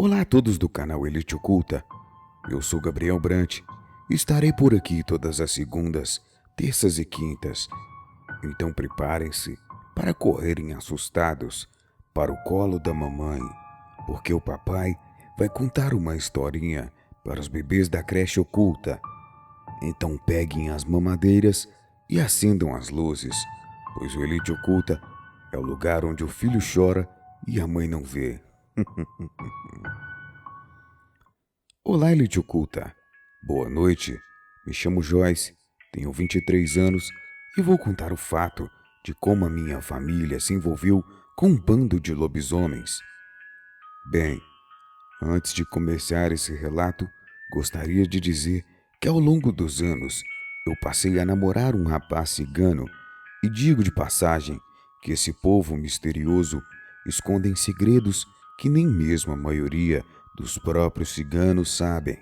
Olá a todos do canal Elite Oculta, eu sou Gabriel Brant e estarei por aqui todas as segundas, terças e quintas. Então preparem-se para correrem assustados para o colo da mamãe, porque o papai vai contar uma historinha para os bebês da creche oculta. Então peguem as mamadeiras e acendam as luzes, pois o Elite Oculta é o lugar onde o filho chora e a mãe não vê. Olá, Elite Oculta. Boa noite. Me chamo Joyce, tenho 23 anos e vou contar o fato de como a minha família se envolveu com um bando de lobisomens. Bem, antes de começar esse relato, gostaria de dizer que ao longo dos anos eu passei a namorar um rapaz cigano e digo de passagem que esse povo misterioso esconde segredos que nem mesmo a maioria dos próprios ciganos sabem.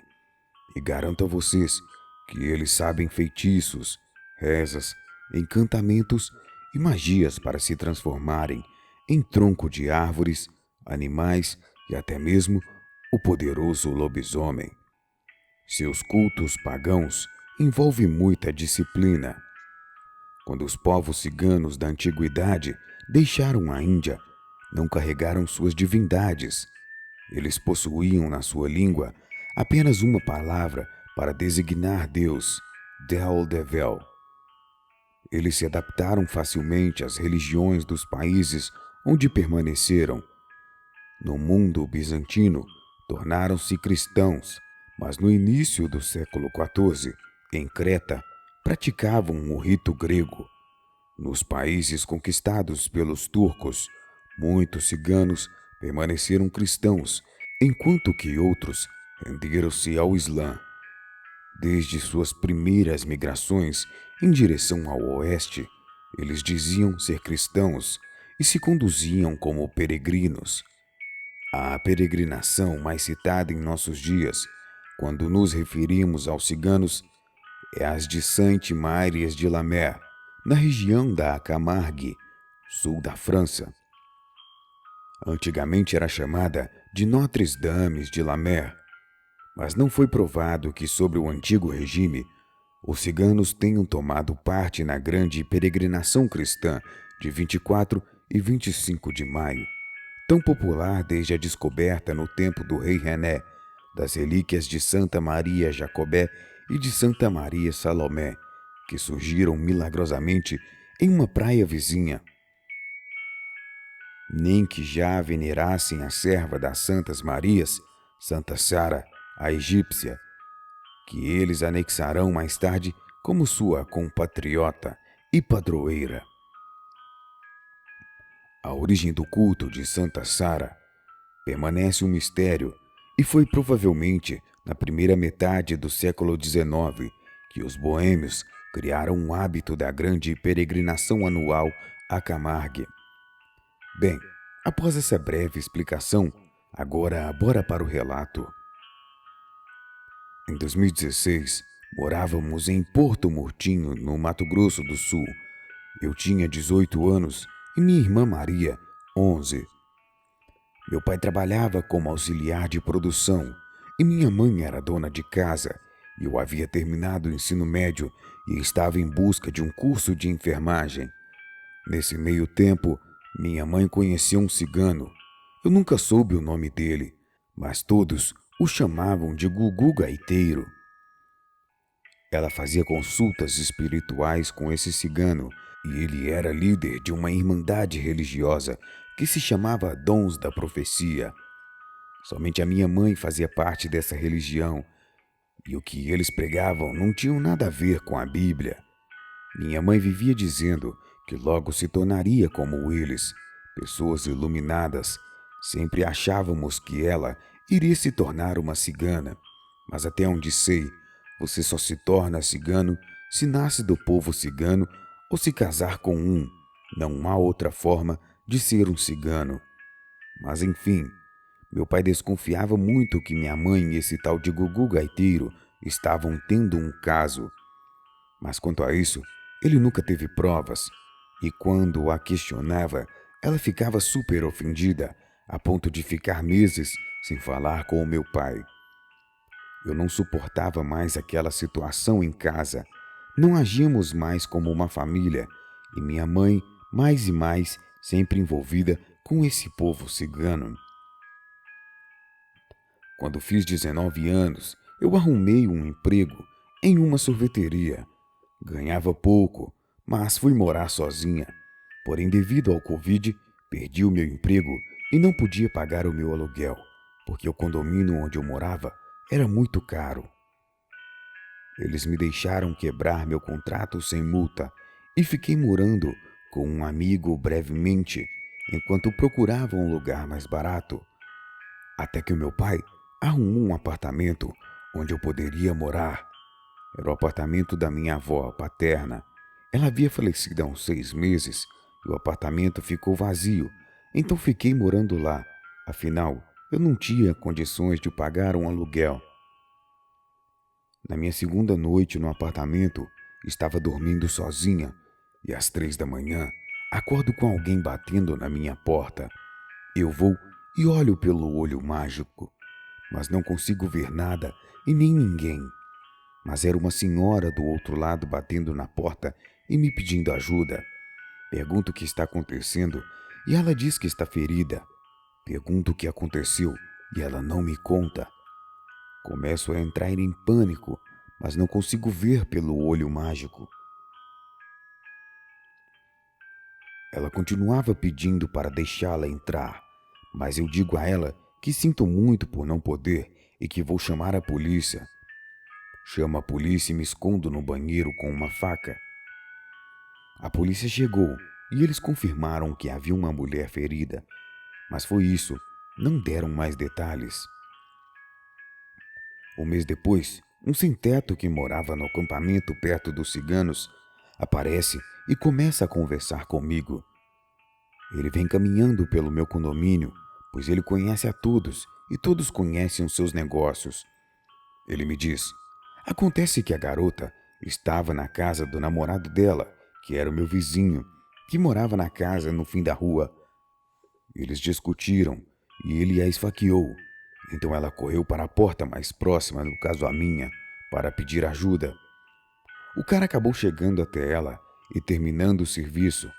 E garanto a vocês que eles sabem feitiços, rezas, encantamentos e magias para se transformarem em tronco de árvores, animais e até mesmo o poderoso lobisomem. Seus cultos pagãos envolvem muita disciplina. Quando os povos ciganos da antiguidade deixaram a Índia, não carregaram suas divindades. Eles possuíam na sua língua apenas uma palavra para designar Deus, Del Devil. Eles se adaptaram facilmente às religiões dos países onde permaneceram. No mundo bizantino, tornaram-se cristãos, mas no início do século XIV, em Creta, praticavam o rito grego. Nos países conquistados pelos turcos, muitos ciganos permaneceram cristãos, enquanto que outros renderam-se ao Islã. Desde suas primeiras migrações em direção ao oeste, eles diziam ser cristãos e se conduziam como peregrinos. A peregrinação mais citada em nossos dias, quando nos referimos aos ciganos, é as de Sainte-Maries de la Mer, na região da Camargue, sul da França. Antigamente era chamada de Notre-Dame de la Mer, mas não foi provado que sobre o antigo regime os ciganos tenham tomado parte na grande peregrinação cristã de 24 e 25 de maio, tão popular desde a descoberta no tempo do rei René das relíquias de Santa Maria Jacobé e de Santa Maria Salomé, que surgiram milagrosamente em uma praia vizinha. Nem que já venerassem a serva das Santas Marias, Santa Sara, a egípcia, que eles anexarão mais tarde como sua compatriota e padroeira. A origem do culto de Santa Sara permanece um mistério e foi provavelmente na primeira metade do século XIX que os boêmios criaram um hábito da grande peregrinação anual à Camargue. Bem, após essa breve explicação, agora bora para o relato. Em 2016, morávamos em Porto Murtinho, no Mato Grosso do Sul. Eu tinha 18 anos e minha irmã Maria, 11. Meu pai trabalhava como auxiliar de produção e minha mãe era dona de casa. Eu havia terminado o ensino médio e estava em busca de um curso de enfermagem. Nesse meio tempo, minha mãe conheceu um cigano. Eu nunca soube o nome dele, mas todos o chamavam de Gugu Gaiteiro. Ela fazia consultas espirituais com esse cigano e ele era líder de uma irmandade religiosa que se chamava Dons da Profecia. Somente a minha mãe fazia parte dessa religião e o que eles pregavam não tinha nada a ver com a Bíblia. Minha mãe vivia dizendo que logo se tornaria como eles, pessoas iluminadas. Sempre achávamos que ela iria se tornar uma cigana, mas até onde sei, você só se torna cigano se nasce do povo cigano ou se casar com um. Não há outra forma de ser um cigano. Mas enfim, meu pai desconfiava muito que minha mãe e esse tal de Gugu Gaiteiro estavam tendo um caso. Mas quanto a isso, ele nunca teve provas, e quando a questionava, ela ficava super ofendida, a ponto de ficar meses sem falar com o meu pai. Eu não suportava mais aquela situação em casa. Não agíamos mais como uma família e minha mãe, mais e mais, sempre envolvida com esse povo cigano. Quando fiz 19 anos, eu arrumei um emprego em uma sorveteria. Ganhava pouco, mas fui morar sozinha. Porém, devido ao Covid, perdi o meu emprego e não podia pagar o meu aluguel, porque o condomínio onde eu morava era muito caro. Eles me deixaram quebrar meu contrato sem multa e fiquei morando com um amigo brevemente, enquanto procurava um lugar mais barato, até que o meu pai arrumou um apartamento onde eu poderia morar. Era o apartamento da minha avó paterna. Ela havia falecido há uns 6 meses e o apartamento ficou vazio, então fiquei morando lá. Afinal, eu não tinha condições de pagar um aluguel. Na minha segunda noite no apartamento, estava dormindo sozinha e às 3 da manhã acordo com alguém batendo na minha porta. Eu vou e olho pelo olho mágico, mas não consigo ver nada e nem ninguém. Mas era uma senhora do outro lado batendo na porta e me pedindo ajuda. Pergunto o que está acontecendo e ela diz que está ferida. Pergunto o que aconteceu e ela não me conta. Começo a entrar em pânico, mas não consigo ver pelo olho mágico. Ela continuava pedindo para deixá-la entrar, mas eu digo a ela que sinto muito por não poder e que vou chamar a polícia. Chamo a polícia e me escondo no banheiro com uma faca. A polícia chegou e eles confirmaram que havia uma mulher ferida, mas foi isso, não deram mais detalhes. Um mês depois, um sem-teto que morava no acampamento perto dos ciganos aparece e começa a conversar comigo. Ele vem caminhando pelo meu condomínio, pois ele conhece a todos e todos conhecem os seus negócios. Ele me diz: acontece que a garota estava na casa do namorado dela, que era o meu vizinho, que morava na casa no fim da rua. Eles discutiram e ele a esfaqueou. Então ela correu para a porta mais próxima, no caso a minha, para pedir ajuda. O cara acabou chegando até ela e terminando o serviço.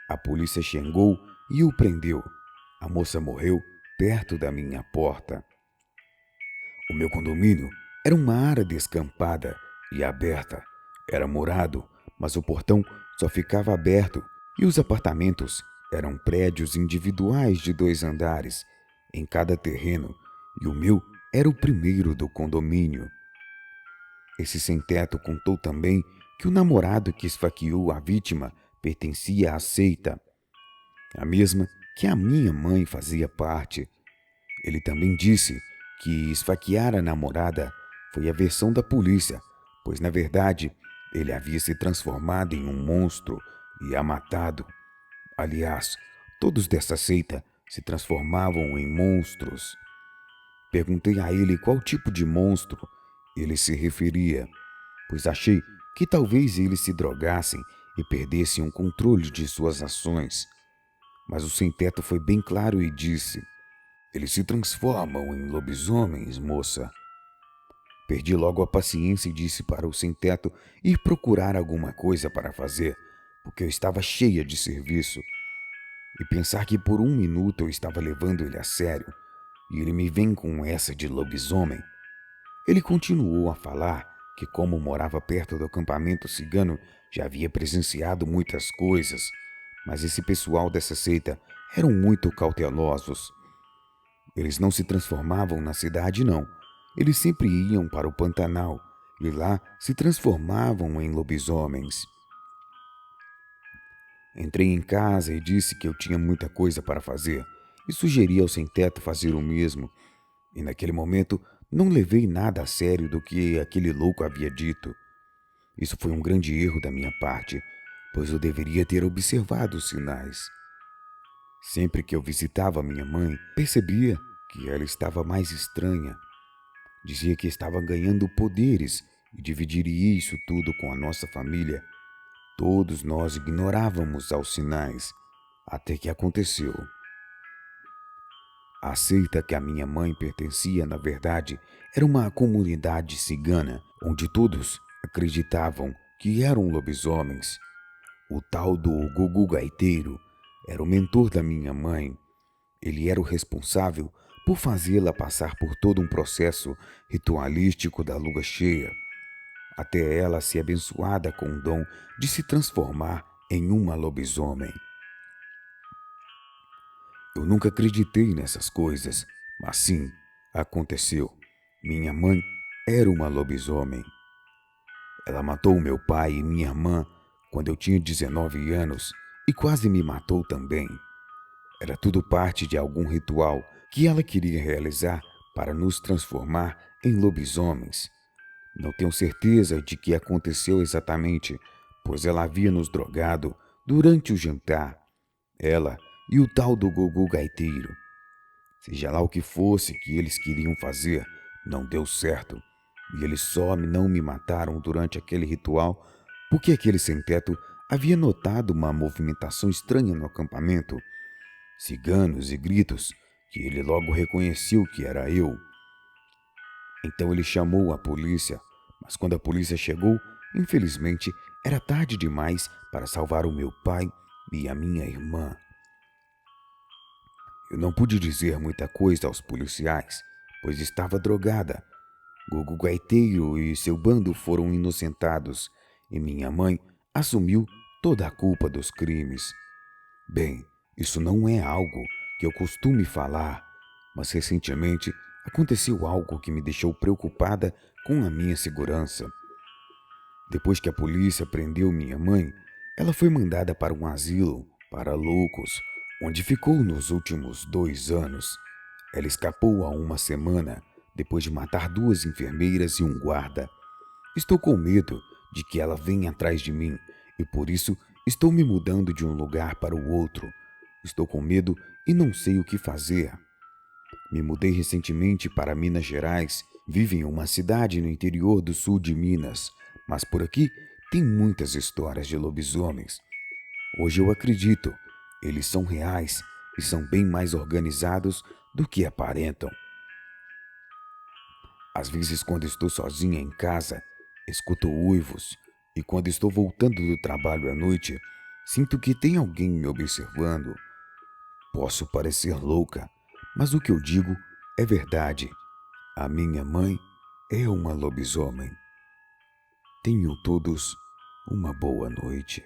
A polícia chegou e o prendeu. A moça morreu perto da minha porta. O meu condomínio era uma área descampada e aberta. Era morado, mas o portão só ficava aberto e os apartamentos eram prédios individuais de 2 andares em cada terreno e o meu era o primeiro do condomínio. Esse sem-teto contou também que o namorado que esfaqueou a vítima pertencia à seita, a mesma que a minha mãe fazia parte. Ele também disse que esfaquear a namorada foi a versão da polícia, pois na verdade ele havia se transformado em um monstro e a matado. Aliás, todos dessa seita se transformavam em monstros. Perguntei a ele qual tipo de monstro ele se referia, pois achei que talvez eles se drogassem e perdessem o controle de suas ações. Mas o sem-teto foi bem claro e disse: eles se transformam em lobisomens, moça. Perdi logo a paciência e disse para o sem-teto ir procurar alguma coisa para fazer, porque eu estava cheia de serviço. E pensar que por um minuto eu estava levando ele a sério, e ele me vem com essa de lobisomem. Ele continuou a falar que, como morava perto do acampamento cigano, já havia presenciado muitas coisas, mas esse pessoal dessa seita eram muito cautelosos. Eles não se transformavam na cidade, não. Eles sempre iam para o Pantanal e lá se transformavam em lobisomens. Entrei em casa e disse que eu tinha muita coisa para fazer e sugeri ao sem-teto fazer o mesmo. E naquele momento não levei nada a sério do que aquele louco havia dito. Isso foi um grande erro da minha parte, pois eu deveria ter observado os sinais. Sempre que eu visitava minha mãe, percebia que ela estava mais estranha. Dizia que estava ganhando poderes e dividiria isso tudo com a nossa família. Todos nós ignorávamos aos sinais, até que aconteceu. A seita que a minha mãe pertencia, na verdade, era uma comunidade cigana, onde todos acreditavam que eram lobisomens. O tal do Gugu Gaiteiro era o mentor da minha mãe. Ele era o responsável por fazê-la passar por todo um processo ritualístico da lua cheia, até ela ser abençoada com o dom de se transformar em uma lobisomem. Eu nunca acreditei nessas coisas, mas sim, aconteceu. Minha mãe era uma lobisomem. Ela matou meu pai e minha irmã quando eu tinha 19 anos e quase me matou também. Era tudo parte de algum ritual que ela queria realizar para nos transformar em lobisomens. Não tenho certeza de que aconteceu exatamente, pois ela havia nos drogado durante o jantar. Ela e o tal do Gugu Gaiteiro. Seja lá o que fosse que eles queriam fazer, não deu certo. E eles só não me mataram durante aquele ritual porque aquele sem-teto havia notado uma movimentação estranha no acampamento. Ciganos e gritos, que ele logo reconheceu que era eu. Então ele chamou a polícia, mas quando a polícia chegou, infelizmente era tarde demais para salvar o meu pai e a minha irmã. Eu não pude dizer muita coisa aos policiais, pois estava drogada. Gugu Gaiteiro e seu bando foram inocentados e minha mãe assumiu toda a culpa dos crimes. Bem, isso não é algo que eu costume falar, mas recentemente aconteceu algo que me deixou preocupada com a minha segurança. Depois que a polícia prendeu minha mãe, ela foi mandada para um asilo para loucos, onde ficou nos últimos 2 anos. Ela escapou há uma semana, depois de matar 2 enfermeiras e um guarda. Estou com medo de que ela venha atrás de mim e por isso estou me mudando de um lugar para o outro. Estou com medo e não sei o que fazer. Me mudei recentemente para Minas Gerais. Vivo em uma cidade no interior do sul de Minas, mas por aqui tem muitas histórias de lobisomens. Hoje eu acredito, eles são reais e são bem mais organizados do que aparentam. Às vezes, quando estou sozinha em casa, escuto uivos e quando estou voltando do trabalho à noite, sinto que tem alguém me observando. Posso parecer louca, mas o que eu digo é verdade. A minha mãe é uma lobisomem. Tenham todos uma boa noite.